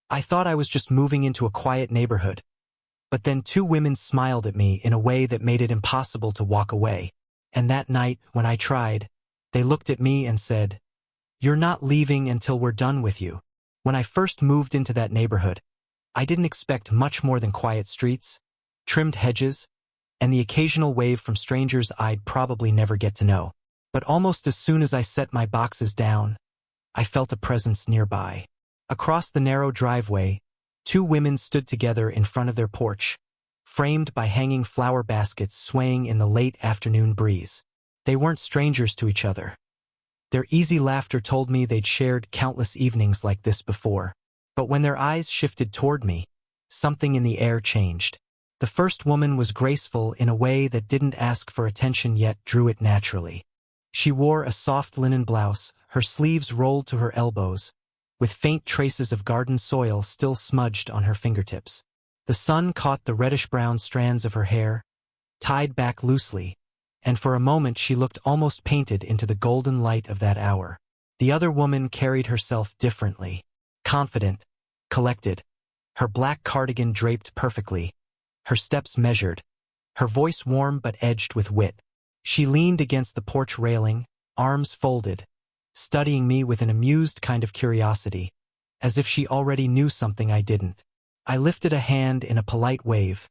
I thought I was just moving into a quiet neighborhood. But then two women smiled at me in a way that made it impossible to walk away. And that night, when I tried, they looked at me and said, "You're not leaving until we're done with you." When I first moved into that neighborhood, I didn't expect much more than quiet streets, trimmed hedges, and the occasional wave from strangers I'd probably never get to know. But almost as soon as I set my boxes down, I felt a presence nearby. Across the narrow driveway, two women stood together in front of their porch, framed by hanging flower baskets swaying in the late afternoon breeze. They weren't strangers to each other. Their easy laughter told me they'd shared countless evenings like this before. But when their eyes shifted toward me, something in the air changed. The first woman was graceful in a way that didn't ask for attention yet drew it naturally. She wore a soft linen blouse, her sleeves rolled to her elbows, with faint traces of garden soil still smudged on her fingertips. The sun caught the reddish-brown strands of her hair, tied back loosely, and for a moment she looked almost painted into the golden light of that hour. The other woman carried herself differently, confident, collected, her black cardigan draped perfectly, her steps measured, her voice warm but edged with wit. She leaned against the porch railing, arms folded, studying me with an amused kind of curiosity, as if she already knew something I didn't. I lifted a hand in a polite wave,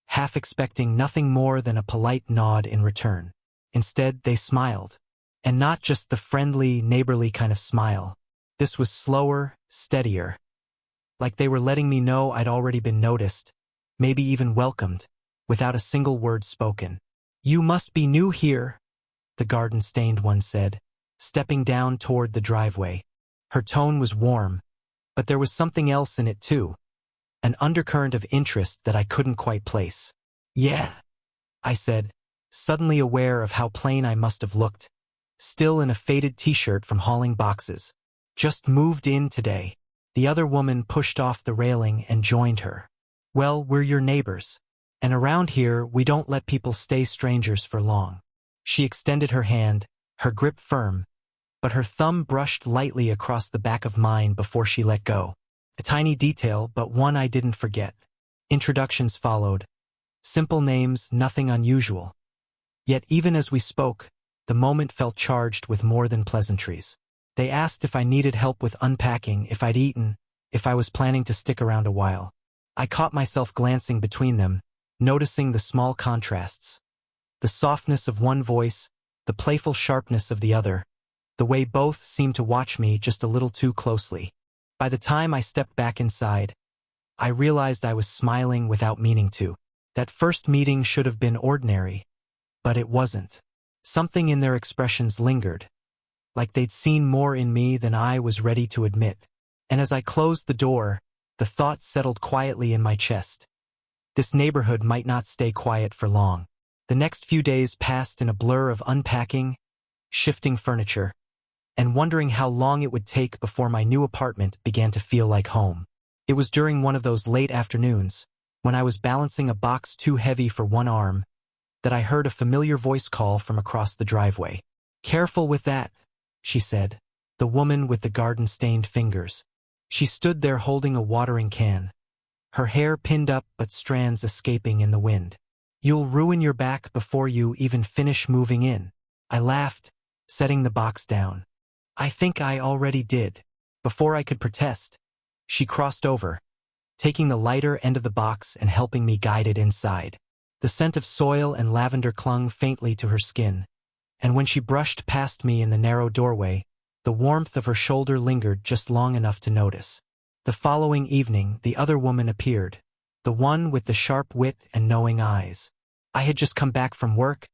half expecting nothing more than a polite nod in return. Instead, they smiled. And not just the friendly, neighborly kind of smile. This was slower, steadier. Like they were letting me know I'd already been noticed, maybe even welcomed, without a single word spoken. "You must be new here," the garden-stained one said, stepping down toward the driveway. Her tone was warm, but there was something else in it too, an undercurrent of interest that I couldn't quite place. "Yeah," I said, suddenly aware of how plain I must have looked, still in a faded t-shirt from hauling boxes. "Just moved in today." The other woman pushed off the railing and joined her. "Well, we're your neighbors. And around here, we don't let people stay strangers for long." She extended her hand, her grip firm, but her thumb brushed lightly across the back of mine before she let go. A tiny detail, but one I didn't forget. Introductions followed. Simple names, nothing unusual. Yet even as we spoke, the moment felt charged with more than pleasantries. They asked if I needed help with unpacking, if I'd eaten, if I was planning to stick around a while. I caught myself glancing between them, noticing the small contrasts. The softness of one voice, the playful sharpness of the other, the way both seemed to watch me just a little too closely. By the time I stepped back inside, I realized I was smiling without meaning to. That first meeting should have been ordinary, but it wasn't. Something in their expressions lingered, like they'd seen more in me than I was ready to admit. And as I closed the door, the thought settled quietly in my chest. This neighborhood might not stay quiet for long. The next few days passed in a blur of unpacking, shifting furniture, and wondering how long it would take before my new apartment began to feel like home. It was during one of those late afternoons, when I was balancing a box too heavy for one arm, that I heard a familiar voice call from across the driveway. "Careful with that," she said, the woman with the garden-stained fingers. She stood there holding a watering can, her hair pinned up but strands escaping in the wind. "You'll ruin your back before you even finish moving in." I laughed, setting the box down. "I think I already did." Before I could protest, she crossed over, taking the lighter end of the box and helping me guide it inside. The scent of soil and lavender clung faintly to her skin, and when she brushed past me in the narrow doorway, the warmth of her shoulder lingered just long enough to notice. The following evening, the other woman appeared, the one with the sharp wit and knowing eyes. I had just come back from work,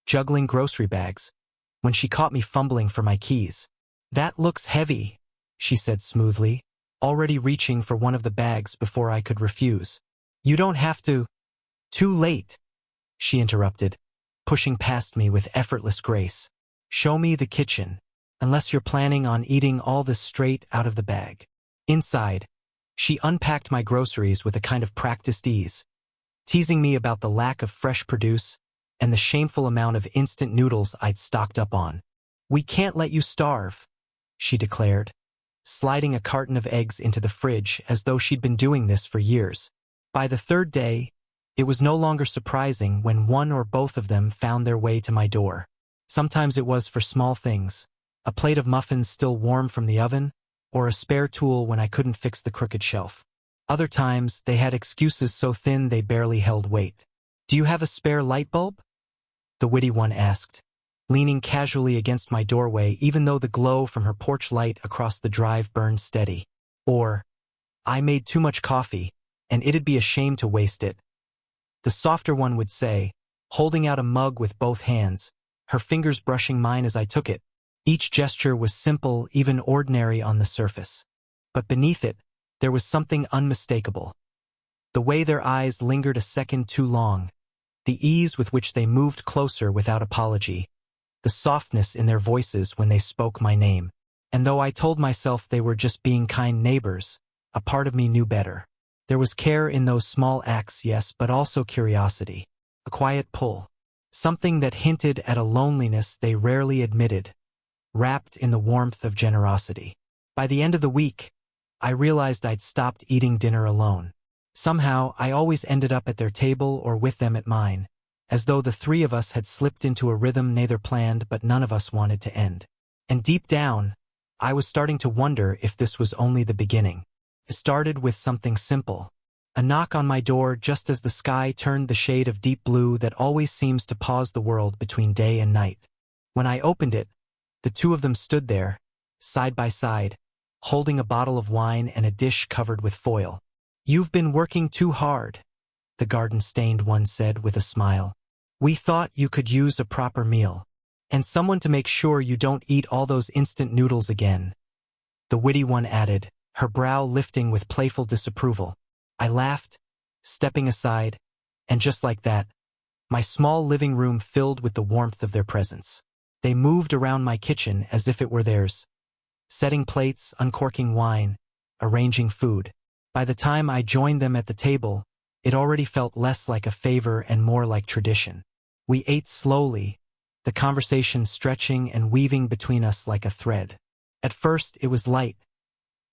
juggling grocery bags, when she caught me fumbling for my keys. "That looks heavy," she said smoothly, already reaching for one of the bags before I could refuse. "You don't have to." "Too late," she interrupted, pushing past me with effortless grace. "Show me the kitchen, unless you're planning on eating all this straight out of the bag." Inside, she unpacked my groceries with a kind of practiced ease, teasing me about the lack of fresh produce and the shameful amount of instant noodles I'd stocked up on. "We can't let you starve," she declared, sliding a carton of eggs into the fridge as though she'd been doing this for years. By the third day, it was no longer surprising when one or both of them found their way to my door. Sometimes it was for small things, a plate of muffins still warm from the oven, or a spare tool when I couldn't fix the crooked shelf. Other times, they had excuses so thin they barely held weight. "Do you have a spare light bulb?" the witty one asked, leaning casually against my doorway even though the glow from her porch light across the drive burned steady. Or, "I made too much coffee, and it'd be a shame to waste it," the softer one would say, holding out a mug with both hands, her fingers brushing mine as I took it. Each gesture was simple, even ordinary on the surface. But beneath it, there was something unmistakable. The way their eyes lingered a second too long, the ease with which they moved closer without apology, the softness in their voices when they spoke my name. And though I told myself they were just being kind neighbors, a part of me knew better. There was care in those small acts, yes, but also curiosity. A quiet pull. Something that hinted at a loneliness they rarely admitted, wrapped in the warmth of generosity. By the end of the week, I realized I'd stopped eating dinner alone. Somehow, I always ended up at their table or with them at mine, as though the three of us had slipped into a rhythm neither planned but none of us wanted to end. And deep down, I was starting to wonder if this was only the beginning. It started with something simple. A knock on my door just as the sky turned the shade of deep blue that always seems to pause the world between day and night. When I opened it, the two of them stood there, side by side, holding a bottle of wine and a dish covered with foil. "You've been working too hard," the garden-stained one said with a smile. "We thought you could use a proper meal. And someone to make sure you don't eat all those instant noodles again," the witty one added, her brow lifting with playful disapproval. I laughed, stepping aside, and just like that, my small living room filled with the warmth of their presence. They moved around my kitchen as if it were theirs, setting plates, uncorking wine, arranging food. By the time I joined them at the table, it already felt less like a favor and more like tradition. We ate slowly, the conversation stretching and weaving between us like a thread. At first, it was light.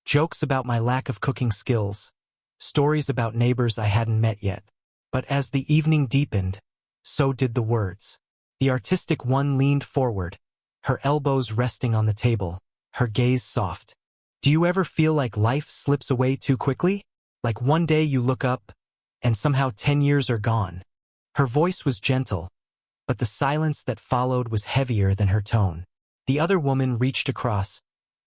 Jokes about my lack of cooking skills, stories about neighbors I hadn't met yet. But as the evening deepened, so did the words. The artistic one leaned forward, her elbows resting on the table, her gaze soft. "Do you ever feel like life slips away too quickly? Like one day you look up, and somehow 10 years are gone?" Her voice was gentle, but the silence that followed was heavier than her tone. The other woman reached across,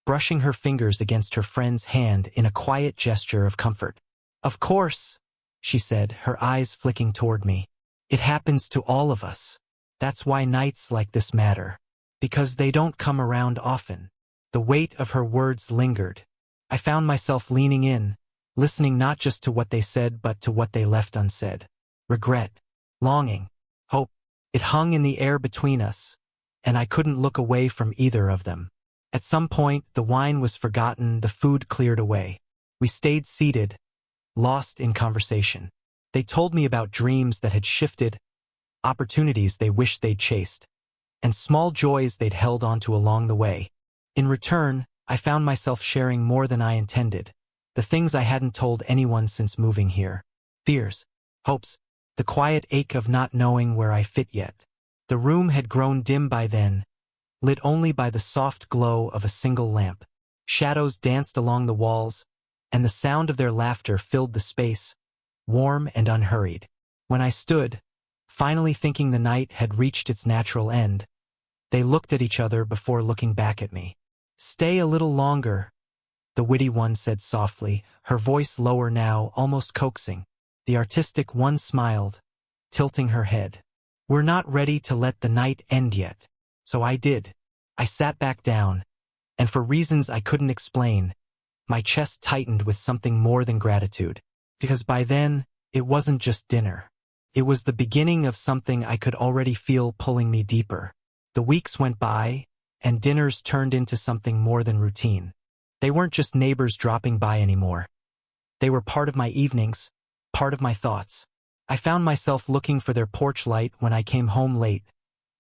brushing her fingers against her friend's hand in a quiet gesture of comfort. "Of course," she said, her eyes flicking toward me. "It happens to all of us. That's why nights like this matter. Because they don't come around often." The weight of her words lingered. I found myself leaning in, listening not just to what they said but to what they left unsaid. Regret, longing, hope. It hung in the air between us, and I couldn't look away from either of them. At some point, the wine was forgotten, the food cleared away. We stayed seated, lost in conversation. They told me about dreams that had shifted, opportunities they wished they'd chased, and small joys they'd held onto along the way. In return, I found myself sharing more than I intended, the things I hadn't told anyone since moving here. Fears, hopes, the quiet ache of not knowing where I fit yet. The room had grown dim by then, lit only by the soft glow of a single lamp. Shadows danced along the walls, and the sound of their laughter filled the space, warm and unhurried. When I stood, finally thinking the night had reached its natural end, they looked at each other before looking back at me. "Stay a little longer," the witty one said softly, her voice lower now, almost coaxing. The artistic one smiled, tilting her head. "We're not ready to let the night end yet." So I did. I sat back down, and for reasons I couldn't explain, my chest tightened with something more than gratitude. Because by then, it wasn't just dinner. It was the beginning of something I could already feel pulling me deeper. The weeks went by, and dinners turned into something more than routine. They weren't just neighbors dropping by anymore. They were part of my evenings, part of my thoughts. I found myself looking for their porch light when I came home late,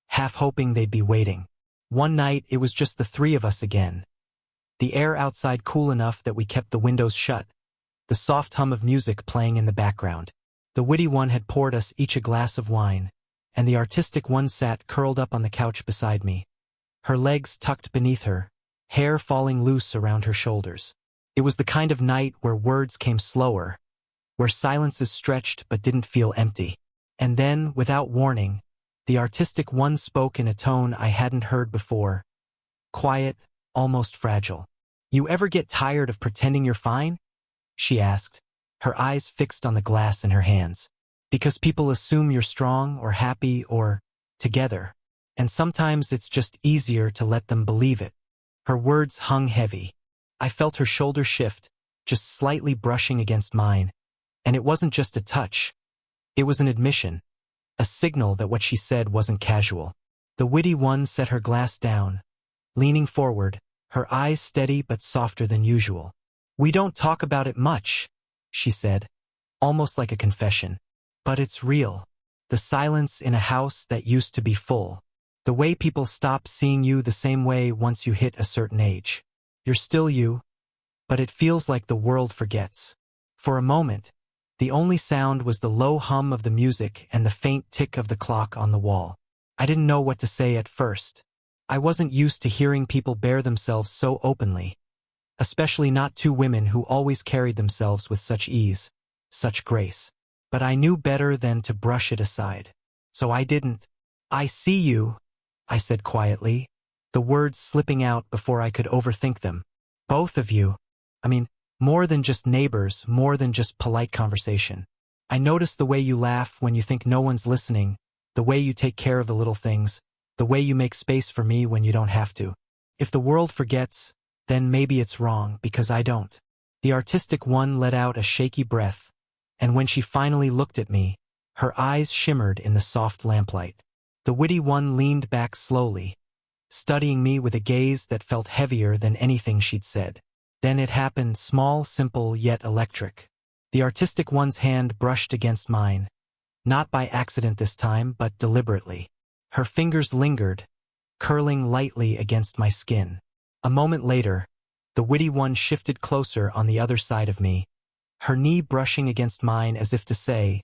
half hoping they'd be waiting. One night, it was just the three of us again. the air outside cool enough that we kept the windows shut, the soft hum of music playing in the background. The witty one had poured us each a glass of wine, and the artistic one sat curled up on the couch beside me, her legs tucked beneath her, hair falling loose around her shoulders. It was the kind of night where words came slower, where silences stretched but didn't feel empty. And then, without warning, the artistic one spoke in a tone I hadn't heard before, quiet, almost fragile. "You ever get tired of pretending you're fine?" she asked, her eyes fixed on the glass in her hands. "Because people assume you're strong or happy or together, and sometimes it's just easier to let them believe it." Her words hung heavy. I felt her shoulder shift, just slightly brushing against mine, and it wasn't just a touch. It was an admission, a signal that what she said wasn't casual. The witty one set her glass down, leaning forward, her eyes steady but softer than usual. "We don't talk about it much," she said, almost like a confession. "But it's real. The silence in a house that used to be full. The way people stop seeing you the same way once you hit a certain age. You're still you, but it feels like the world forgets." For a moment, the only sound was the low hum of the music and the faint tick of the clock on the wall. I didn't know what to say at first. I wasn't used to hearing people bare themselves so openly, especially not two women who always carried themselves with such ease, such grace. But I knew better than to brush it aside. So I didn't. "I see you," I said quietly, the words slipping out before I could overthink them. "Both of you. I mean, more than just neighbors, more than just polite conversation. I notice the way you laugh when you think no one's listening, the way you take care of the little things, the way you make space for me when you don't have to. If the world forgets, then maybe it's wrong, because I don't." The artistic one let out a shaky breath, and when she finally looked at me, her eyes shimmered in the soft lamplight. The witty one leaned back slowly, studying me with a gaze that felt heavier than anything she'd said. Then it happened, small, simple, yet electric. The artistic one's hand brushed against mine, not by accident this time, but deliberately. Her fingers lingered, curling lightly against my skin. A moment later, the witty one shifted closer on the other side of me, her knee brushing against mine as if to say,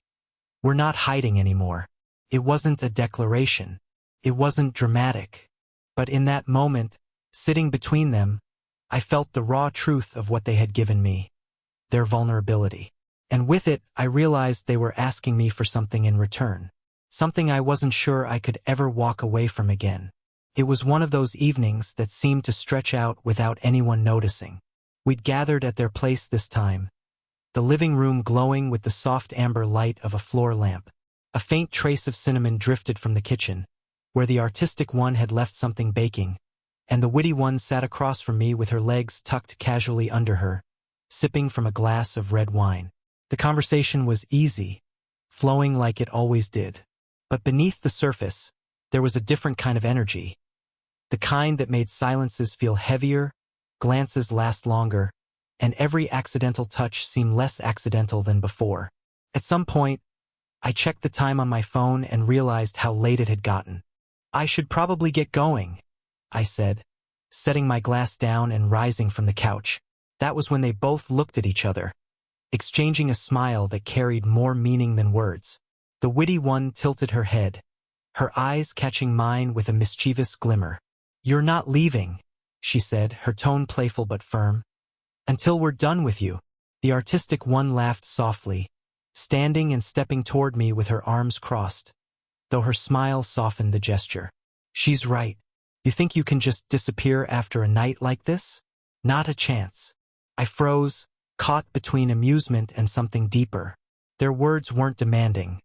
"We're not hiding anymore." It wasn't a declaration. It wasn't dramatic. But in that moment, sitting between them, I felt the raw truth of what they had given me, their vulnerability. And with it, I realized they were asking me for something in return, something I wasn't sure I could ever walk away from again. It was one of those evenings that seemed to stretch out without anyone noticing. We'd gathered at their place this time, the living room glowing with the soft amber light of a floor lamp. A faint trace of cinnamon drifted from the kitchen, where the artistic one had left something baking, and the witty one sat across from me with her legs tucked casually under her, sipping from a glass of red wine. The conversation was easy, flowing like it always did. But beneath the surface, there was a different kind of energy, the kind that made silences feel heavier, glances last longer, and every accidental touch seem less accidental than before. At some point, I checked the time on my phone and realized how late it had gotten. "I should probably get going," I said, setting my glass down and rising from the couch. That was when they both looked at each other, exchanging a smile that carried more meaning than words. The witty one tilted her head, her eyes catching mine with a mischievous glimmer. "You're not leaving," she said, her tone playful but firm. "Until we're done with you." The artistic one laughed softly, standing and stepping toward me with her arms crossed, though her smile softened the gesture. "She's right. You think you can just disappear after a night like this? Not a chance." I froze, caught between amusement and something deeper. Their words weren't demanding.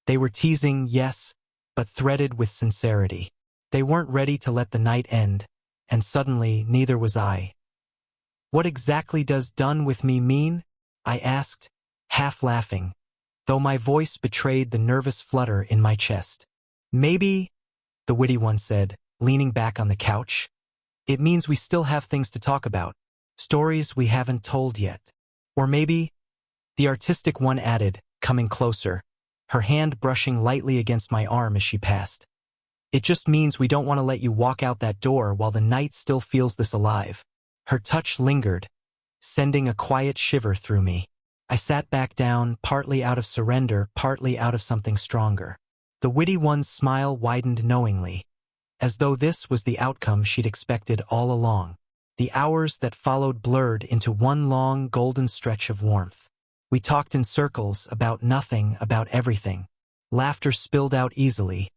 They were teasing, yes, but threaded with sincerity. They weren't ready to let the night end, and suddenly neither was I. "What exactly does done with me mean?" I asked, half laughing, though my voice betrayed the nervous flutter in my chest. "Maybe," the witty one said, leaning back on the couch, "it means we still have things to talk about, stories we haven't told yet. Or maybe," the artistic one added, coming closer, her hand brushing lightly against my arm as she passed, "it just means we don't want to let you walk out that door while the night still feels this alive." Her touch lingered, sending a quiet shiver through me. I sat back down, partly out of surrender, partly out of something stronger. The witty one's smile widened knowingly, as though this was the outcome she'd expected all along. The hours that followed blurred into one long, golden stretch of warmth. We talked in circles, about nothing, about everything. Laughter spilled out easily,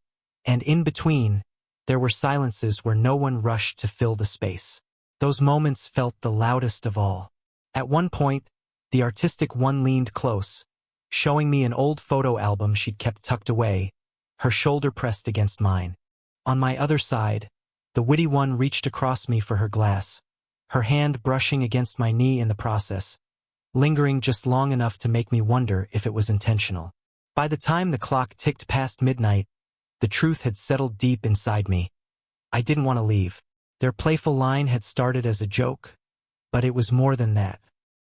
and in between, there were silences where no one rushed to fill the space. Those moments felt the loudest of all. At one point, the artistic one leaned close, showing me an old photo album she'd kept tucked away, her shoulder pressed against mine. On my other side, the witty one reached across me for her glass, her hand brushing against my knee in the process, lingering just long enough to make me wonder if it was intentional. By the time the clock ticked past midnight, the truth had settled deep inside me. I didn't want to leave. Their playful line had started as a joke, but it was more than that.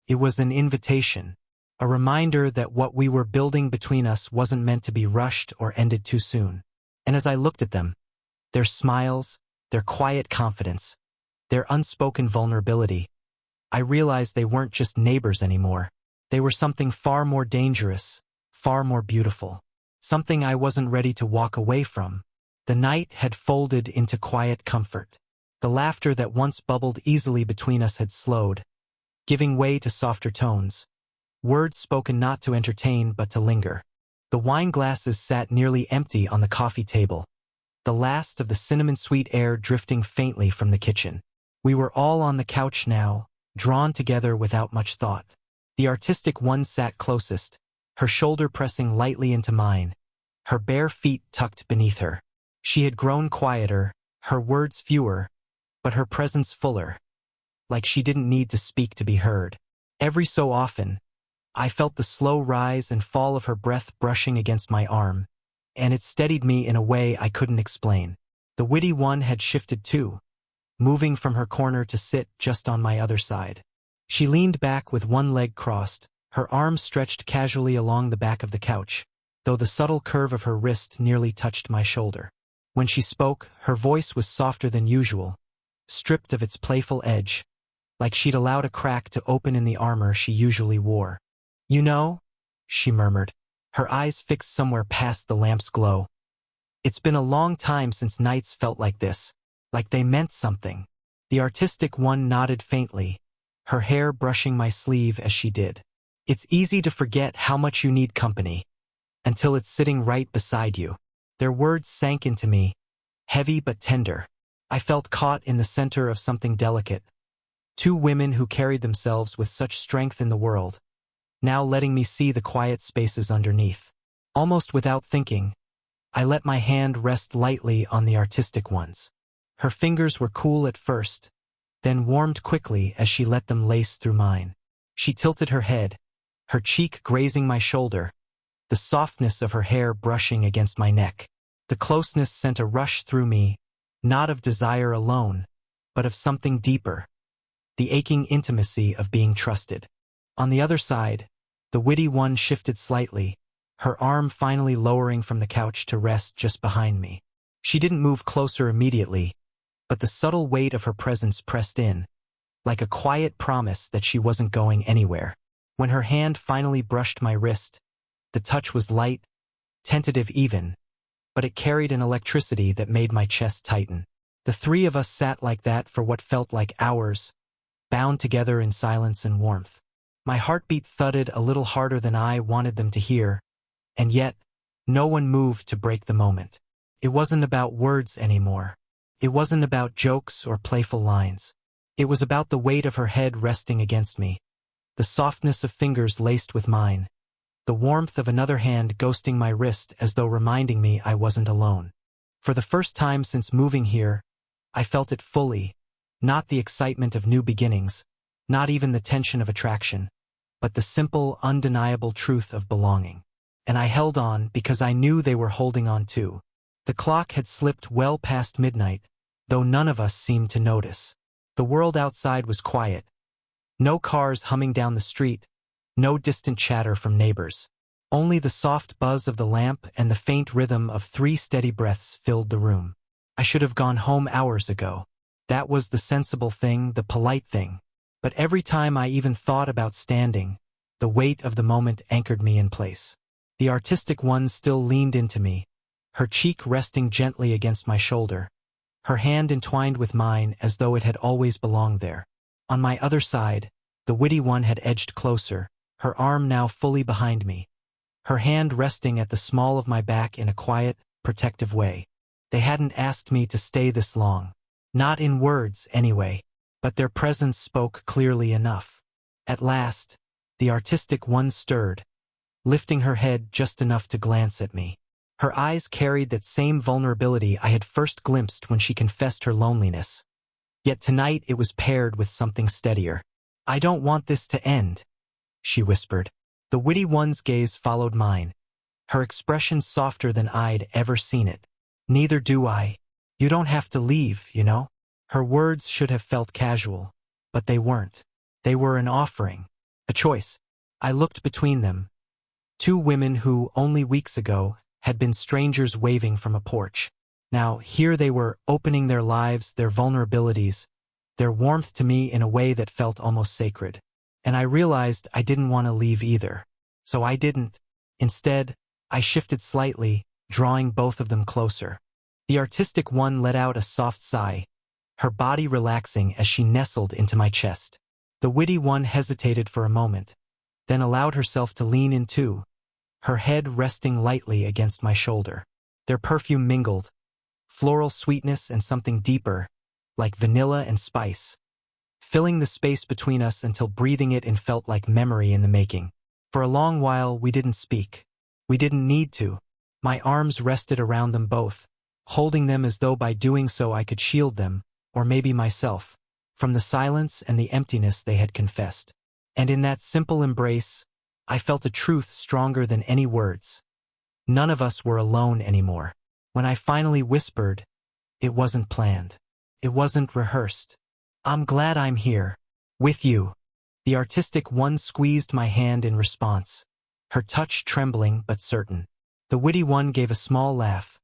It was an invitation, a reminder that what we were building between us wasn't meant to be rushed or ended too soon. And as I looked at them, their smiles, their quiet confidence, their unspoken vulnerability, I realized they weren't just neighbors anymore. They were something far more dangerous, far more beautiful, something I wasn't ready to walk away from. The night had folded into quiet comfort. The laughter that once bubbled easily between us had slowed, giving way to softer tones, words spoken not to entertain but to linger. The wine glasses sat nearly empty on the coffee table, the last of the cinnamon-sweet air drifting faintly from the kitchen. We were all on the couch now, drawn together without much thought. The artistic one sat closest, her shoulder pressing lightly into mine, her bare feet tucked beneath her. She had grown quieter, her words fewer, but her presence fuller, like she didn't need to speak to be heard. Every so often, I felt the slow rise and fall of her breath brushing against my arm, and it steadied me in a way I couldn't explain. The witty one had shifted too, moving from her corner to sit just on my other side. She leaned back with one leg crossed, her arms stretched casually along the back of the couch, though the subtle curve of her wrist nearly touched my shoulder. When she spoke, her voice was softer than usual, stripped of its playful edge, like she'd allowed a crack to open in the armor she usually wore. "You know," she murmured, her eyes fixed somewhere past the lamp's glow. "It's been a long time since nights felt like this, like they meant something." The artistic one nodded faintly, her hair brushing my sleeve as she did. "It's easy to forget how much you need company, until it's sitting right beside you." Their words sank into me, heavy but tender. I felt caught in the center of something delicate. Two women who carried themselves with such strength in the world, now letting me see the quiet spaces underneath. Almost without thinking, I let my hand rest lightly on the artistic one's. Her fingers were cool at first, then warmed quickly as she let them lace through mine. She tilted her head, her cheek grazing my shoulder, the softness of her hair brushing against my neck. The closeness sent a rush through me, not of desire alone, but of something deeper, the aching intimacy of being trusted. On the other side, the witty one shifted slightly, her arm finally lowering from the couch to rest just behind me. She didn't move closer immediately, but the subtle weight of her presence pressed in, like a quiet promise that she wasn't going anywhere. When her hand finally brushed my wrist, the touch was light, tentative even, but it carried an electricity that made my chest tighten. The three of us sat like that for what felt like hours, bound together in silence and warmth. My heartbeat thudded a little harder than I wanted them to hear, and yet, no one moved to break the moment. It wasn't about words anymore. It wasn't about jokes or playful lines. It was about the weight of her head resting against me, the softness of fingers laced with mine, the warmth of another hand ghosting my wrist as though reminding me I wasn't alone. For the first time since moving here, I felt it fully, not the excitement of new beginnings, not even the tension of attraction, but the simple, undeniable truth of belonging. And I held on because I knew they were holding on too. The clock had slipped well past midnight, though none of us seemed to notice. The world outside was quiet. No cars humming down the street, no distant chatter from neighbors. Only the soft buzz of the lamp and the faint rhythm of 3 steady breaths filled the room. I should have gone home hours ago. That was the sensible thing, the polite thing. But every time I even thought about standing, the weight of the moment anchored me in place. The artistic one still leaned into me, her cheek resting gently against my shoulder, her hand entwined with mine as though it had always belonged there. On my other side, the witty one had edged closer, her arm now fully behind me, her hand resting at the small of my back in a quiet, protective way. They hadn't asked me to stay this long. Not in words, anyway, but their presence spoke clearly enough. At last, the artistic one stirred, lifting her head just enough to glance at me. Her eyes carried that same vulnerability I had first glimpsed when she confessed her loneliness. Yet tonight it was paired with something steadier. "I don't want this to end," she whispered. The witty one's gaze followed mine, her expression softer than I'd ever seen it. "Neither do I. You don't have to leave, you know." Her words should have felt casual, but they weren't. They were an offering, a choice. I looked between them, two women who, only weeks ago, had been strangers waving from a porch. Now, here they were, opening their lives, their vulnerabilities, their warmth to me in a way that felt almost sacred. And I realized I didn't want to leave either. So I didn't. Instead, I shifted slightly, drawing both of them closer. The artistic one let out a soft sigh, her body relaxing as she nestled into my chest. The witty one hesitated for a moment, then allowed herself to lean in too, her head resting lightly against my shoulder. Their perfume mingled, floral sweetness and something deeper, like vanilla and spice, filling the space between us until breathing it in felt like memory in the making. For a long while we didn't speak. We didn't need to. My arms rested around them both, holding them as though by doing so I could shield them, or maybe myself, from the silence and the emptiness they had confessed. And in that simple embrace, I felt a truth stronger than any words. None of us were alone anymore. When I finally whispered, it wasn't planned. It wasn't rehearsed. "I'm glad I'm here. With you." The artistic one squeezed my hand in response, her touch trembling but certain. The witty one gave a small laugh,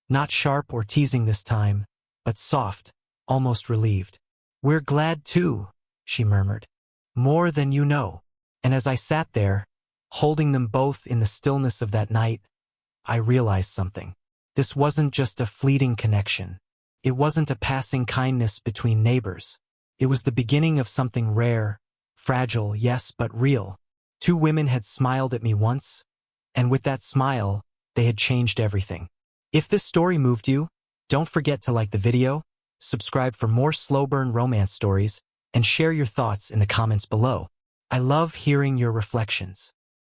not sharp or teasing this time, but soft, almost relieved. "We're glad too," she murmured. "More than you know." And as I sat there, holding them both in the stillness of that night, I realized something. This wasn't just a fleeting connection. It wasn't a passing kindness between neighbors. It was the beginning of something rare, fragile, yes, but real. Two women had smiled at me once, and with that smile, they had changed everything. If this story moved you, don't forget to like the video, subscribe for more slow-burn romance stories, and share your thoughts in the comments below. I love hearing your reflections.